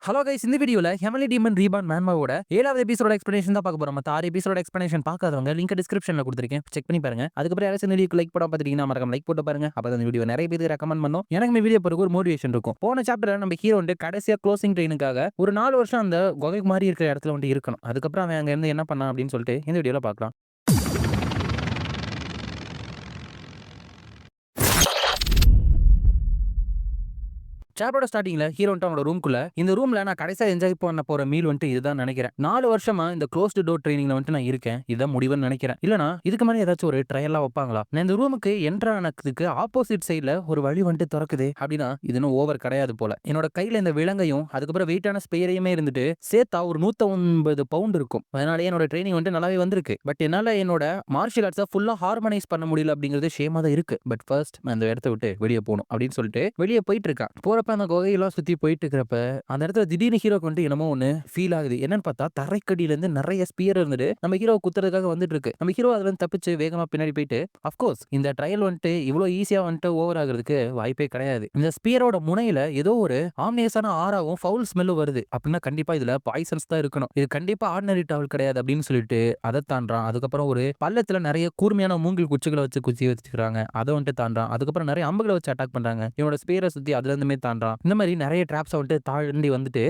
Hello guys, இந்த வீடியோல ஹெமலி demon reborn மேன்மாவோட 7வது எபிசோட எக்ஸ்பிளனேஷன் தான் பார்க்க போறோம். மத்த 6 எபிசோட எக்ஸ்பிளனேஷன் பார்க்காதவங்க லிங்க் டிஸ்கிரிப்ஷன்ல கொடுத்திருக்கேன், செக் பண்ணி பாருங்க. அதுக்கப்புறம் யாராச்சும் இந்த வீடியோக்கு லைக் போடாம பார்த்துட்டீங்கன்னா மறக்காம லைக் போட்டு பாருங்க. அப்பதான் இந்த வீடியோ நிறைய பேருக்கு ரெக்கமெண்ட் பண்ணும். எனக்கு இந்த வீடியோ போறதுக்கு ஒரு மோட்டிவேஷன் இருக்கும். போன சாப்டர்ல நம்ம ஹீரோ வந்து கடைசியா க்ளோசிங் ட்ரெயினுக்காக ஒரு 4 வருஷம் அந்த குகை மாதிரி இருக்கிற இடத்துல வந்து இருக்கணும். அதுக்கப்புறம் அவன் அங்க இருந்து என்ன பண்ணான் அப்படின்னு சொல்லிட்டு இந்த வீடியோல பார்க்கலாம். சாப்டரோட ஸ்டார்டிங்ல ஹீரோ வந்துட்டு அவனோட ரூம்குள்ள இந்த ரூம்ல நான் கடைசியா என்ஜாய் பண்ண போற மீல் வந்துட்டு இதுதான் நினைக்கிறேன். 4 வருஷமா இந்த க்ளோஸ்டு டோர் ட்ரைனிங்ல வந்துட்டு நான் இருக்கேன். இதுதான் முடிவுன்னு நினைக்கிறேன். இல்லனா இதுக்கு மேல ஏதாச்சும் ஒரு ட்ரையலா வைப்பாங்களா? நான் இந்த ரூமுக்கு என்டர் ஆனதுக்கு ஆப்போசிட் சைட்ல ஒரு வழி வந்துட்டு திறக்குது அப்படின்னா இது இன்னும் ஓவர் கிடையாது போல. என்னோட கையில இந்த விலங்கையும் அதுக்கப்புறம் வெயிட்டான ஸ்பேரையுமே இருந்துட்டு சேர்த்தா ஒரு 109 பவுண்ட் இருக்கும். அதனாலே என்னோட ட்ரைனிங் வந்துட்டு நல்லாவே வந்திருக்கு. பட் என்னால என்னோட மார்ஷியல் ஆர்ட்ஸை ஃபுல்லா ஹார்மனைஸ் பண்ண முடியல அப்படிங்கிறது ஷேமா தான் இருக்கு. பட் ஃபர்ஸ்ட் நான் இந்த இடத்த விட்டு வெளியே போகணும் அப்படின்னு சொல்லிட்டு வெளியே போயிட்டு இருக்கான். போறப்ப அந்த குகையெல்லாம் சுத்தி போயிட்டு இருக்கிறப்ப அந்த இடத்துல திடீர்னு ஹீரோக்கு வந்து என்னமோ ஒண்ணு ஃபீல் ஆகுது. என்னன்னு பார்த்தா தரைக்கடியில இருந்து நிறைய ஸ்பியர் இருந்துட்டு நம்ம ஹீரோ குத்துறதுக்காக வந்துட்டு இருக்கு. நம்ம ஹீரோ அதுல இருந்து தப்பிச்சு வேகமா பின்னாடி போயிட்டு அஃப்கோர்ஸ் இந்த ட்ரையல் வந்துட்டு இவ்வளவு ஈஸியா வந்துட்டு ஓவர் ஆகுறதுக்கு வாய்ப்பே கிடையாது. இந்த ஸ்பியரோட முனையில ஏதோ ஒரு ஆம்னியஸான ஆராவும் ஃபவுல் ஸ்மெல்லும் வருது அப்படின்னா கண்டிப்பா இதுல பாய்சன்ஸ் தான் இருக்கணும். இது கண்டிப்பா ஆர்டினரி டவல் கிடையாது அப்படின்னு சொல்லிட்டு அதை தாண்டான். அதுக்கப்புறம் ஒரு பள்ளத்துல நிறைய கூர்மையான மூங்கில் குச்சிகளை வச்சு குச்சி வச்சுக்கிறாங்க. அதை வந்துட்டு தாண்டான். அதுக்கப்புறம் நிறைய அம்புகளை வச்சு அட்டாக் பண்றாங்க. இவனோட ஸ்பியரை சுத்தி அதுல இருந்துமே தாண்டான். இந்த மாதிரி நிறைய டிராப்ஸ் வந்துட்டு தாண்டி வந்துட்டு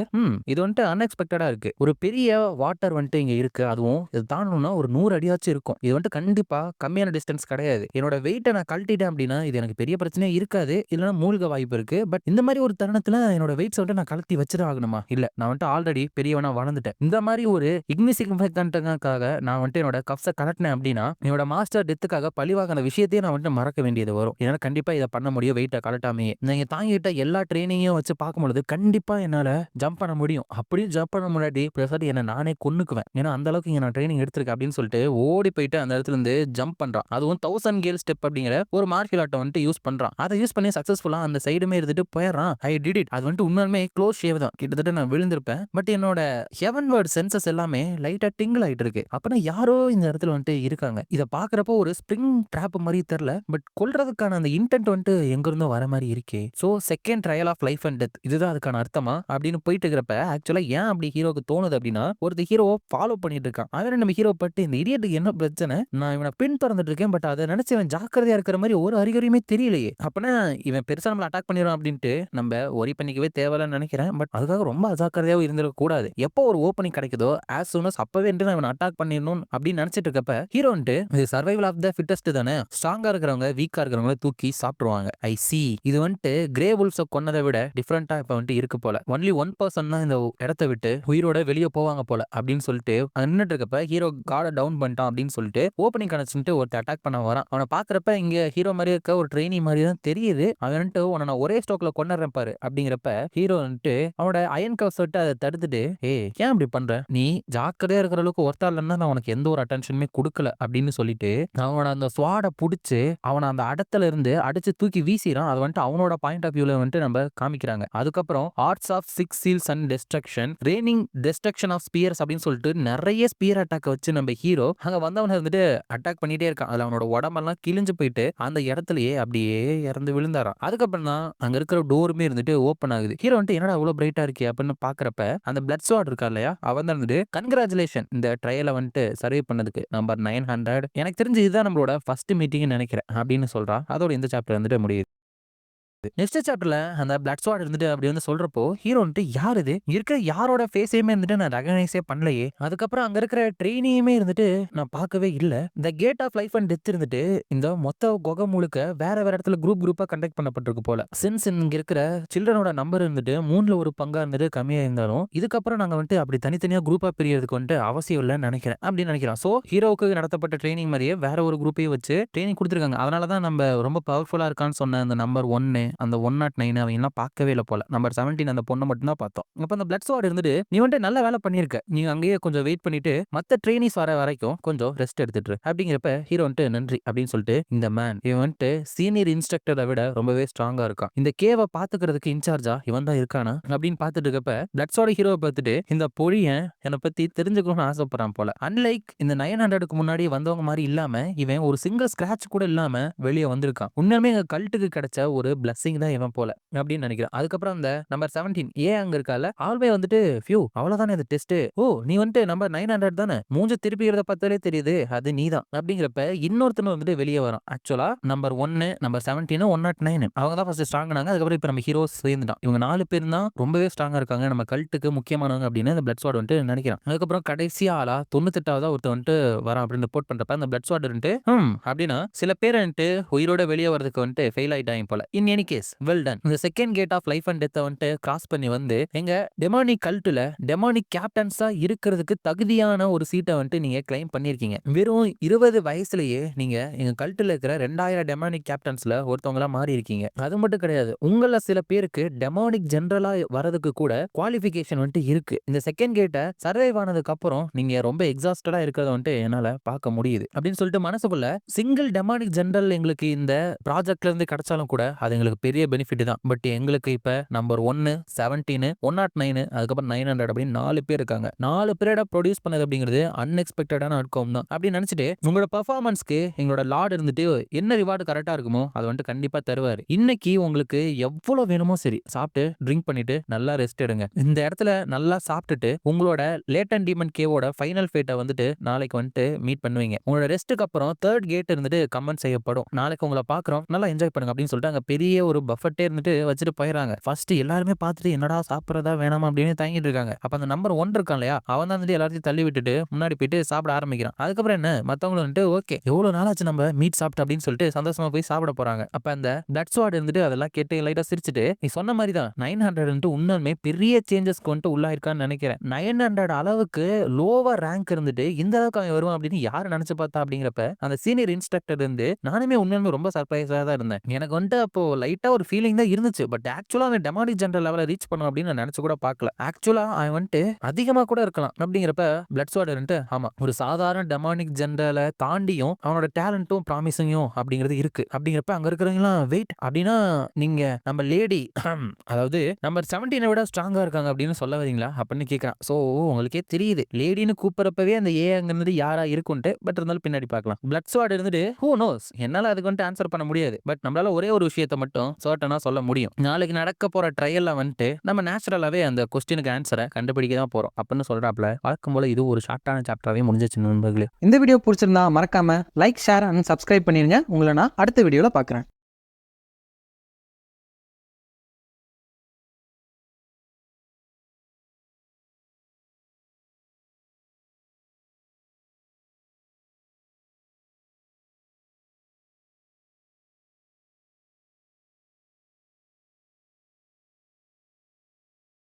இது வந்துட்டு அன்எக்ஸ்பெக்டடா இருக்கு. ஒரு பெரிய வாட்டர் வந்துட்டு இங்க இருக்கு. அதுவும் இது தாண்டணும்னா ஒரு 100 அடியாச்சும் இருக்கும். இது வந்துட்டு கண்டிப்பா கம்மியான டிஸ்டன்ஸ் கிடையாது. என்னோட வெயிட்டை நான் கழட்டிட்டேன் அப்படின்னா இது எனக்கு பெரிய பிரச்சனையே இருக்காது. இல்லைன்னா மூழ்க வாய்ப்பு இருக்கு. பட் இந்த மாதிரி ஒரு தருணத்துல என்னோட வெயிட்ஸ் வந்துட்டு நான் கழட்டி வச்சிட ஆகணுமா? இல்ல, நான் வந்துட்டு ஆல்ரெடி பெரியவனா வளர்ந்துட்டேன். இந்த மாதிரி ஒரு இக்னிசிக்னிஃபிகன்ட்காக நான் வந்துட்டு என்னோட கப்ஸை கலட்டினேன் அப்படின்னா என்னோட மாஸ்டர் டெத்துக்காக பழிவாக அந்த விஷயத்தையே நான் வந்துட்டு மறக்க வேண்டியது வரும். ஏன்னா கண்டிப்பா இதை பண்ண முடியும் வெயிட்டை கலட்டாமையே. நீங்க தாங்கிட்ட எல்லா ட்ரைனிங்கையும் வச்சு பார்க்கும்பொழுது கண்டிப்பா என்னால ஜம்ப் பண்ண முடியும். அப்படியும் ஜம்ப் பண்ண முன்னாடி பேசாட்டி என்ன நானே கொன்னுக்குவேன். ஏன்னா அந்த அளவுக்கு இங்க நான் ட்ரைனிங் எடுத்திருக்கேன் அப்படின்னு சொல்லிட்டு ஓடி போயிட்டு அந்த இடத்துல இருந்து ஜம்ப் பண்றான். அதுவும் 1000 கேல் ஸ்டெப் அப்படிங்கிற ஒரு மார்ஷியல் ஆர்ட்டை வந்துட்டு யூஸ் பண்றான். அதை யூஸ் பண்ணி சக்சஸ்ஃபுல்லா அந்த சைடுமே இருந்துட்டு போயிடறான். I did it. அது வந்துட்டு உண்மையுமே க்ளோஸ் ஷேவ் தான். கிட்டத்தட்ட நான் விழுந்திருப்பேன். பட் என்னோட ஹெவன்வர்ட் சென்சஸ் எல்லாமே லைட்டா டிங்கிள் ஆயிட்டு இருக்கு. அப்பனா யாரோ இந்த இடத்துல வந்துட்டு இருக்காங்க. இதை பாக்குறப்போ ஒரு ஸ்ப்ரிங் ட்ராப் மாதிரி தெரியல. பட் கொல்றதுக்கான அந்த இன்டென்ட் வந்துட்டு எங்க இருந்தோ வர மாதிரி இருக்கே. So second trial of life and death இதுதான் அதுக்கான அர்த்தமா அப்படின்னு போயிட்டு இருக்கிறப்ப ஆக்சுவலா ஏன் அப்படி ஹீரோக்கு தோணுது அப்படின்னா ஒருத்த ஹீரோவை ஃபாலோ பண்ணிட்டு இருக்கான். அவன் நம்ம ஹீரோ பட்டு இந்த இடியட்டுக்கு என்ன பிரச்சனை, நான் இவனை பின் திறந்துட்டு இருக்கேன். பட் அதை நினைச்சு இவன் ஜாக்கிரதையா இருக்கிற மாதிரி ஒரு அறிகுறியுமே தெரியலையே. அப்பனா இவன் பெருசா நம்மள அட்டாக் பண்ணிடுவான் அப்படின்ட்டு நம்ம ஒரி பண்ணிக்கவே தேவையில்லைன்னு நினைக்கிறேன். பட் அதுக்காக ரொம்ப அஜாக்கிரதையாவும் இருந்துட கூடாது. எப்போ ஒரு ஓப்பனிங் கிடைக்குதோ ஆஸ் சூன் அஸ் அப்பவே நான் இவன் அட்டாக் பண்ணிடணும் அப்படின்னு நினைச்சிட்டு இருக்கப்ப ஹீரோ இது சர்வைவல் ஆஃப் த ஃபிட்டஸ்ட் தானே. ஸ்ட்ராங்கா இருக்கிறவங்க வீக்கா இருக்கிறவங்க தூக்கி சாப்பிட்டுருவாங்க. ஐ சி இது வந்துட்டு கிரே வுல்ஃப்ஸை கொன்னதை விட டிஃப்ரெண்டா இப்ப வந்துட்டு இருக்கு போல. ஒன்லி 1% தான் இந்த இடத்தை விட்டு உயிரோட வெளியே போவாங்க போல அப்படின்னு சொல்லிட்டு நின்றுட்டு இருக்கப்ப ஹீரோ கார்டை டவுன் பண்ணிட்டான் அப்படின்னு சொல்லிட்டு ஓப்பனிங் கனெக்ஷன்ட்டு ஒருத்தர் அட்டாக் பண்ண வரான். அவனை பாக்குறப்ப இங்க ஹீரோ மாதிரி இருக்க ஒரு ட்ரெயினி மாதிரி தான் தெரியுது. அவன் வந்துட்டு உன்னை நான் ஒரே ஸ்டாக்ல கொண்டுறேன் பாரு அப்படிங்கிறப்ப ஹீரோ வந்துட்டு அவனோட அயன் கவர்ஸ் விட்டு அதை தடுத்துட்டு ஏன் அப்படி பண்ற, நீ ஜாக்கிரதையா இருக்கிற அளவுக்கு ஒருத்தா இல்லைன்னா நான் உனக்கு எந்த ஒரு அட்டென்ஷனுமே கொடுக்கல அப்படின்னு சொல்லிட்டு அவனோட அந்த ஸ்வாடை புடிச்சு அவனை அந்த இடத்துல இருந்து அடிச்சு தூக்கி வீசிறான். அது வந்துட்டு அவனோட பாயிண்ட் ஆஃப் வியூல வந்துட்டு நம்ம காமிக்கிறாங்க. அதுக்கப்புறம் arts of 6 seals and destruction, raining destruction of spears அப்படின்னு சொல்லிட்டு நிறைய ஸ்பியர் அட்டாக் வச்சு நம்ம ஹீரோ அங்க வந்தவன இருந்துட்டு அட்டாக் பண்ணிட்டே இருக்கான். அதுல அவனோட உடம்பெல்லாம் கிழிஞ்சு போயிட்டு அந்த இடத்துலயே அப்படியே இறந்து விழுந்தாராம். அதுக்கப்புறம் தான் அங்க இருக்கிற டோருமே இருந்துட்டு ஓப்பன் ஆகுது. ஹீரோ வந்துட்டு என்னடா அவ்வளவு பிரைட்டா இருக்கே அப்படின்னு பாக்குறப்ப அந்த பிளட் ஸ்வாட் இருக்கா இல்லையா, அவன் தான் இருந்துட்டு கன்கிராச்சுலேஷன் இந்த ட்ரையலை வந்துட்டு சர்வே பண்ணதுக்கு நம்பர் 900. எனக்கு தெரிஞ்சு இதுதான் நம்மளோட ஃபர்ஸ்ட் மீட்டிங் நினைக்கிறேன் அப்படின்னு சொல்றான். அதோட இந்த சாப்டர் வந்துட்டு முடியுது. நெக்ஸ்ட் சாப்டர்ல அந்த பிளட் ஸ்வாட் இருந்துட்டு அப்படி வந்து சொல்றப்போ ஹீரோ வந்துட்டு யார் இது இருக்கிற யாரோட ஃபேஸையுமே இருந்துட்டு நான் ரெகனைஸே பண்ணலையே. அதுக்கப்புறம் அங்க இருக்கிற ட்ரெயினையுமே இருந்துட்டு நான் பார்க்கவே இல்லை. இந்த gate of life and death இருந்துட்டு இந்த மொத்த குகை முழுக்க வேற வேற இடத்துல குரூப்பா கண்டக்ட் பண்ணப்பட்டிருக்கு போல. சின்ஸ் இங்க இருக்கிற சில்ட்ரனோட நம்பர் இருந்துட்டு 3ல ஒரு பங்கா இருந்துட்டு கம்மியா இருந்தாலும் இதுக்கப்புறம் நாங்க வந்துட்டு அப்படி தனித்தனியா குரூப்பா பிரியறதுக்கு வந்துட்டு அவசியம் இல்லைன்னு நினைக்கிறேன் அப்படின்னு நினைக்கிறேன். சோ ஹீரோவுக்கு நடத்தப்பட்ட ட்ரைனிங் மாதிரியே வேற ஒரு குரூப்பையும் வச்சு ட்ரைனிங் கொடுத்துருக்காங்க. அதனாலதான் நம்ம ரொம்ப பவர்ஃபுல்லா இருக்கான்னு சொன்ன அந்த நம்பர் 1 அந்த 109 அவங்கலாம் பார்க்கவே இல்லை போல. நம்பர் 17 அந்த பொண்ணை மட்டும் தான் பார்த்தோம். அப்ப அந்த பிளட் ஸ்வாட் இருந்துட்டு நீ வந்துட்டு நல்ல வேலை பண்ணிருக்க, நீ அங்கேயே கொஞ்சம் வெயிட் பண்ணிட்டு மத்த ட்ரெயினிஸ் வர வரைக்கும் கொஞ்சம் ரெஸ்ட் எடுத்துட்டு அப்படிங்கிறப்ப ஹீரோ வந்துட்டு நன்றி அப்படின்னு சொல்லிட்டு இந்த மேன் இவன் வந்துட்டு சீனியர் இன்ஸ்ட்ரக்டரை விட ரொம்பவே ஸ்ட்ராங்கா இருக்கான். இந்த கேவை பாத்துக்கிறதுக்கு இன்சார்ஜா இவன் தான் இருக்கானா அப்படின்னு பார்த்துட்டு இருக்கப்ப பிளட் ஸ்வாட் ஹீரோவை பார்த்துட்டு இந்த பொழியன் என்னை பத்தி தெரிஞ்சுக்கணும்னு ஆசைப்படுறான் போல. அன்லைக் இந்த 900க்கு முன்னாடி வந்தவங்க மாதிரி இல்லாம இவன் ஒரு சிங்கிள் ஸ்கிராட்ச் கூட இல்லாம வெளியே வந்திருக்கான். உண்மையுமே எங்க கல்ட்டுக்கு கிடைச்ச ஒரு பிளஸ் சிங் தான் இவன் போல அப்படின்னு நினைக்கிறேன். அதுக்கப்புறம் அந்த நம்பர் 17 அங்க இருக்கால ஆல்வே வந்துட்டு ஃபியூ அவ்வளவுதானே இந்த டெஸ்ட். ஓ நீ வந்துட்டு நம்பர் 900 தானே மூஞ்ச திருப்பிக்கிறத பார்த்தாலே தெரியுது அது நீதான் அப்படிங்கிறப்ப இன்னொருத்தனும் வந்துட்டு வெளியே வரும். ஆக்சுவலா நம்பர் 1 நம்பர் 17 109 அவங்க தான் ஃபர்ஸ்ட் ஸ்ட்ராங்னாங்க. அதுக்கப்புறம் இப்ப நம்ம ஹீரோஸ் சேர்ந்துட்டான். இவங்க 4 பேர் தான் ரொம்பவே ஸ்ட்ராங்கா இருக்காங்க நம்ம கல்ட்டுக்கு முக்கியமானவங்க அப்படின்னு இந்த பிளட் ஸ்வாட் வந்துட்டு நினைக்கிறேன். அதுக்கப்புறம் கடைசியா ஆளா 98வது ஒருத்தர் வந்துட்டு வரான் அப்படின்னு ரிப்போர்ட் பண்றப்ப அந்த பிளட் ஸ்வாட் வந்துட்டு அப்படின்னா சில பேர் வந்துட்டு உயிரோட வெளியே வரதுக்கு வந்துட்டு ஃபெயில் ஆயிட்டாங்க போல. In any case well done. இந்த second gate of life and டெத்தை வந்துட்டு கிராஸ் பண்ணி வந்து எங்க டெமானிக் கல்ட்டுல டெமானிக் கேப்டன்ஸா இருக்கிறதுக்கு தகுதியான ஒரு சீட்டை வந்துட்டு நீங்க கிளைம் பண்ணிருக்கீங்க. வெறும் 20 வயசுலயே நீங்க எங்க கல்ட்டுல இருக்கிற 2000 டெமானிக் கேப்டன்ஸ்ல ஒருத்தவங்களா மாறி இருக்கீங்க. அது மட்டும் கிடையாது, உங்கள சில பேருக்கு டெமானிக் ஜெனரலா வரதுக்கு கூட குவாலிஃபிகேஷன் வந்துட்டு இருக்கு. இந்த செகண்ட் கேட்டை சர்வைவ் ஆனதுக்கு அப்புறம் நீங்க ரொம்ப எக்ஸாஸ்டடா இருக்கிறத வந்துட்டு என்னால பார்க்க முடியுது அப்படின்னு சொல்லிட்டு மனசுக்குள்ள சிங்கிள் டெமானிக் ஜெனரல் எங்களுக்கு இந்த ப்ராஜெக்ட்ல இருந்து கிடைச்சாலும் கூட அது எங்களுக்கு பெரிய பெனிஃபிட் தான். பட் எங்களுக்கு இப்ப நம்பர் 1 17 109 அதுக்கப்புறம் 900 அப்படின்னு 4 பேர் இருக்காங்க. 4 பேரோட ப்ரொடியூஸ் பண்ணது அப்படிங்கிறது அன்எக்ஸ்பெக்டடான அவுட்கம் தான் அப்படின்னு நினைச்சிட்டு உங்களோட பெர்ஃபார்மன்ஸ்க்கு எங்களோட லார்ட் இருந்துட்டு என்ன ரிவார்டு கரெக்டா இருக்குமோ அதை வந்துட்டு கண்டிப்பா தருவாரு. இன்னைக்கு உங்களுக்கு எவ்வளவு வேணுமோ சரி சாப்பிட்டு ட்ரிங்க் பண்ணிட்டு நல்லா ரெஸ்ட் எடுங்க. இந்த இடத்துல நல்லா சாப்பிட்டுட்டு உங்களோட லேட்டன் டீமன் கேவோட ஃபைனல் ஃபேட்டை வந்துட்டு நாளைக்கு வந்துட்டு மீட் பண்ணுவீங்க. உங்களோட ரெஸ்ட்டுக்கு அப்புறம் தேர்ட் கேட் இருந்துட்டு கமெண்ட் செய்யப்படும். நாளைக்கு உங்களை பாக்குறோம் நல்லா என்ஜாய் பண்ணுங்க அப்படின்னு சொல்லிட்டு அங்க பெரிய ஒரு பஃபெட்டே இருந்துட்டு வச்சுட்டு போயிடறாங்க. ஃபர்ஸ்ட் எல்லாருமே பார்த்துட்டு என்னடா சாப்பிட்றதா வேணாமா அப்படின்னு தங்கிட்டு இருக்காங்க. அப்ப அந்த நம்பர் 1 இருக்கான் இல்லையா அவன் தான் வந்துட்டு எல்லாத்தையும் தள்ளி விட்டுட்டு முன்னாடி போயிட்டு சாப்பிட ஆரம்பிக்கிறான். அதுக்கப்புறம் என்ன மத்தவங்களும் வந்துட்டு ஓகே எவ்வளவு நாளாச்சு நம்ம மீட் சாப்பிட்டு அப்படின்னு சொல்லிட்டு சந்தோஷமா போய் சாப்பிட போறாங்க. அப்ப அந்த பிளட் ஸ்வாட் இருந்துட்டு அதெல்லாம் கேட்டு லைட்டா சிரிச்சுட்டு நீ சொன்ன மாதிரி தான் 900 உண்மையுமே பெரிய சேஞ்சஸ்க்கு வந்துட்டு உள்ளாயிருக்கான்னு நினைக்கிறேன். 900 அளவுக்கு லோவர் ரேங்க் இருந்துட்டு இந்த அளவுக்கு அவன் வருவான் அப்படின்னு யாரு நினைச்சு பார்த்தா அப்படிங்கிறப்ப அந்த சீனியர் இன்ஸ்ட்ரக்டர் இருந்து நானுமே உண்மையுமே ரொம்ப சர்ப்ரைஸா தான் இருந்தேன். எனக்கு வந்துட்டு அப்போ லைட்டா ஒரு ஃபீலிங் தான் இருந்துச்சு. பட் ஆக்சுவலா அவன் டெமானிக் ஜெனரல் லெவல ரீச் பண்ணும் அப்படின்னு நான் நினைச்சு கூட பார்க்கல. ஆக்சுவலா அவன் வந்துட்டு அதிகமா கூட இருக்கலாம் அப்படிங்கிறப்ப பிளட் ஸ்வாட் இருந்துட்டு ஆமா ஒரு சாதாரண டெமானிக் ஜெனரலை தாண்டியும் அவனோட டேலண்ட்டும் ப்ராமிசிங்கும் அப்படிங்கிறது இருக்கு அப்படிங்கிறப்ப அங்க இருக்கிறவங்களாம் வெயிட் அப்படின்னா நீங்க நம்ம லேடி அதாவது நம்பர் 17 விட ஸ்ட்ராங்கா இருக்காங்க அப்படின்னு சொல்ல வரீங்களா அப்படின்னு கேட்கறான். சோ உங்களுக்கே தெரியுது லேடின்னு கூப்பிடறப்பவே அந்த அங்கிருந்து யாரா இருக்கும்ட்டு. பட் இருந்தாலும் பின்னாடி பார்க்கலாம். பிளட் ஸ்வாட் இருந்துட்டு ஹூ நோஸ் என்னால அதுக்கு வந்துட்டு ஆன்சர் பண்ண முடியாது. பட் நம்மளால ஒரே ஒரு விஷயத்தை மட்டும் சர்ட்டனா சொல்ல முடியும். நாளைக்கு நடக்க போற ட்ரையல்ல வந்துட்டு நம்ம நேச்சுரலாவே அந்த கொஸ்டினுக்கு ஆன்சரை கண்டுபிடிக்க தான் போறோம் அப்படின்னு சொல்றாப்ல. வழக்கம் போல இது ஒரு ஷார்ட்டான சாப்டராவே முடிஞ்சிச்சு நண்பர்களே. இந்த வீடியோ பிடிச்சிருந்தா மறக்காம லைக் ஷேர் அண்ட் சப்ஸ்கிரைப் பண்ணிருங்க. உங்களை நான் அடுத்த வீடியோல பார்க்குறேன்.